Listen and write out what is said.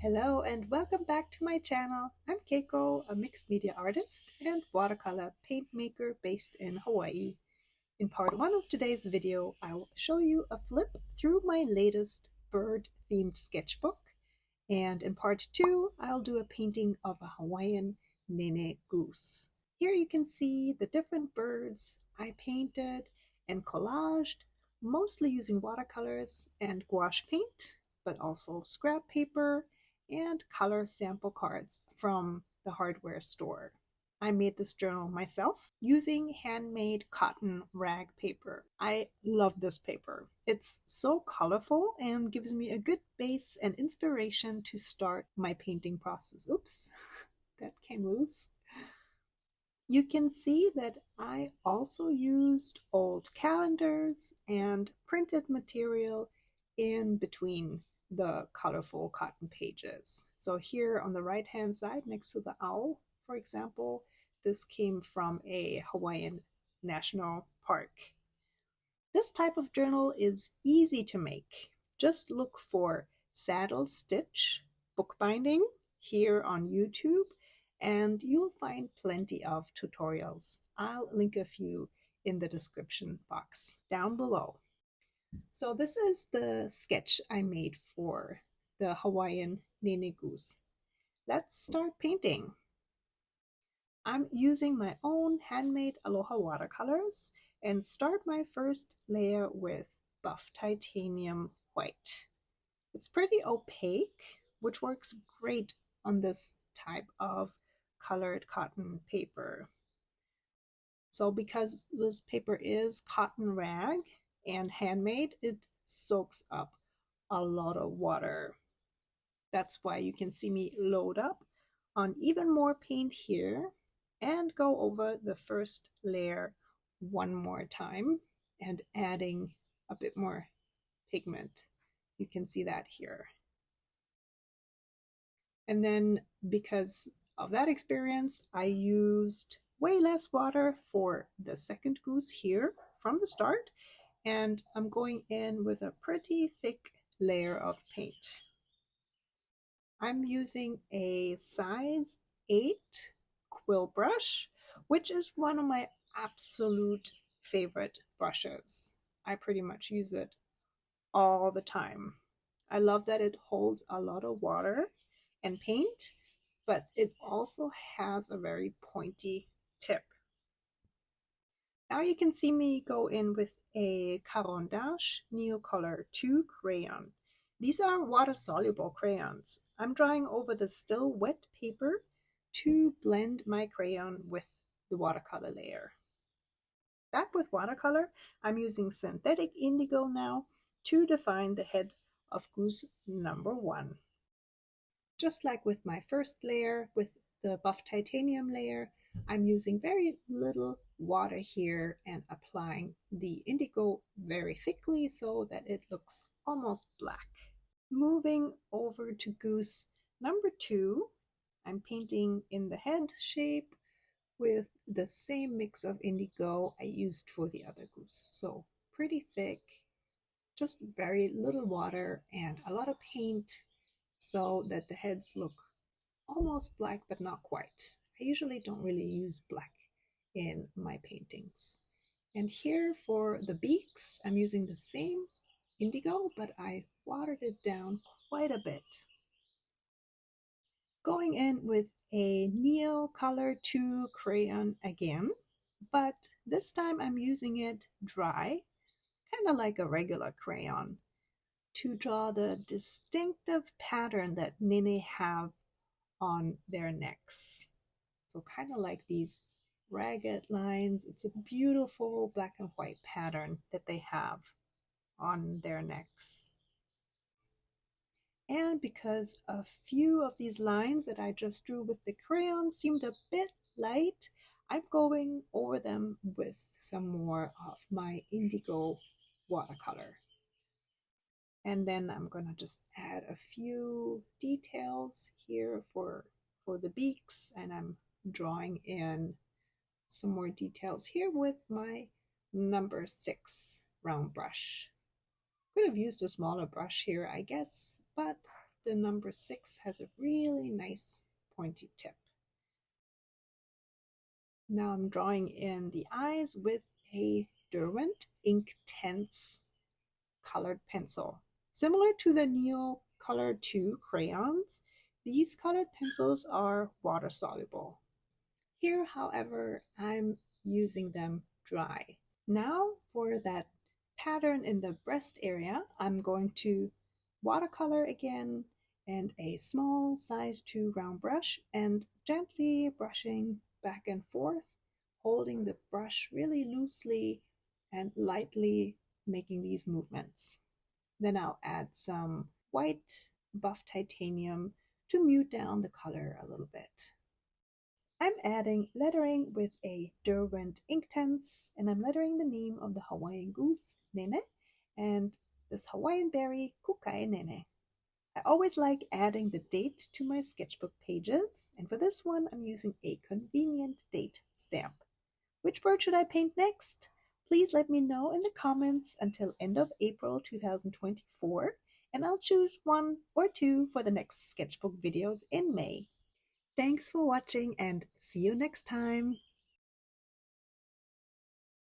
Hello and welcome back to my channel. I'm Keiko, a mixed media artist and watercolor paint maker based in Hawaii. In part 1 of today's video, I'll show you a flip through my latest bird-themed sketchbook. And in part 2, I'll do a painting of a Hawaiian nene goose. Here you can see the different birds I painted and collaged, mostly using watercolors and gouache paint, but also scrap paper and color sample cards from the hardware store. I made this journal myself using handmade cotton rag paper. I love this paper. It's so colorful and gives me a good base and inspiration to start my painting process. Oops, that came loose. You can see that I also used old calendars and printed material in between the colorful cotton pages. So here on the right hand side next to the owl, for example, this came from a Hawaiian national park. This type of journal is easy to make. Just look for saddle stitch bookbinding here on YouTube and you'll find plenty of tutorials. I'll link a few in the description box down below. So this is the sketch I made for the Hawaiian nene goose. Let's start painting. I'm using my own handmade Aloha watercolors and start my first layer with buff titanium white. It's pretty opaque, which works great on this type of colored cotton paper. So because this paper is cotton rag and handmade, it soaks up a lot of water. That's why you can see me load up on even more paint here and go over the first layer one more time and adding a bit more pigment. You can see that here. And then because of that experience, I used way less water for the second goose here from the start, and I'm going in with a pretty thick layer of paint. I'm using a size 8 quill brush, which is one of my absolute favorite brushes. I pretty much use it all the time. I love that it holds a lot of water and paint, but it also has a very pointy tip. Now you can see me go in with a Caran d'Ache Neocolor 2 crayon. These are water-soluble crayons. I'm drawing over the still wet paper to blend my crayon with the watercolor layer. Back with watercolor, I'm using synthetic indigo now to define the head of goose number 1. Just like with my first layer, with the buff titanium layer, I'm using very little water here and applying the indigo very thickly so that it looks almost black. Moving over to goose number 2, I'm painting in the head shape with the same mix of indigo I used for the other goose. So pretty thick, just very little water and a lot of paint so that the heads look almost black but not quite. I usually don't really use black in my paintings. And here for the beaks, I'm using the same indigo, but I watered it down quite a bit. Going in with a Neocolor 2 crayon again, but this time I'm using it dry, kind of like a regular crayon, to draw the distinctive pattern that nene have on their necks. So kind of like these ragged lines. It's a beautiful black and white pattern that they have on their necks. And because a few of these lines that I just drew with the crayon seemed a bit light, I'm going over them with some more of my indigo watercolor. And then I'm going to just add a few details here for the beaks, and I'm drawing in some more details here with my number 6 round brush. Could have used a smaller brush here, I guess, but the number 6 has a really nice pointy tip. Now I'm drawing in the eyes with a Derwent Inktense colored pencil. Similar to the Neo Color 2 crayons, these colored pencils are water soluble. Here, however, I'm using them dry. Now for that pattern in the breast area, I'm going to watercolor again and a small size 2 round brush and gently brushing back and forth, holding the brush really loosely and lightly making these movements. Then I'll add some white buff titanium to mute down the color a little bit. I'm adding lettering with a Derwent Inktense, and I'm lettering the name of the Hawaiian goose, Nene, and this Hawaiian berry, Kukai Nene. I always like adding the date to my sketchbook pages, and for this one I'm using a convenient date stamp. Which bird should I paint next? Please let me know in the comments until end of April 2024, and I'll choose 1 or 2 for the next sketchbook videos in May. Thanks for watching and see you next time!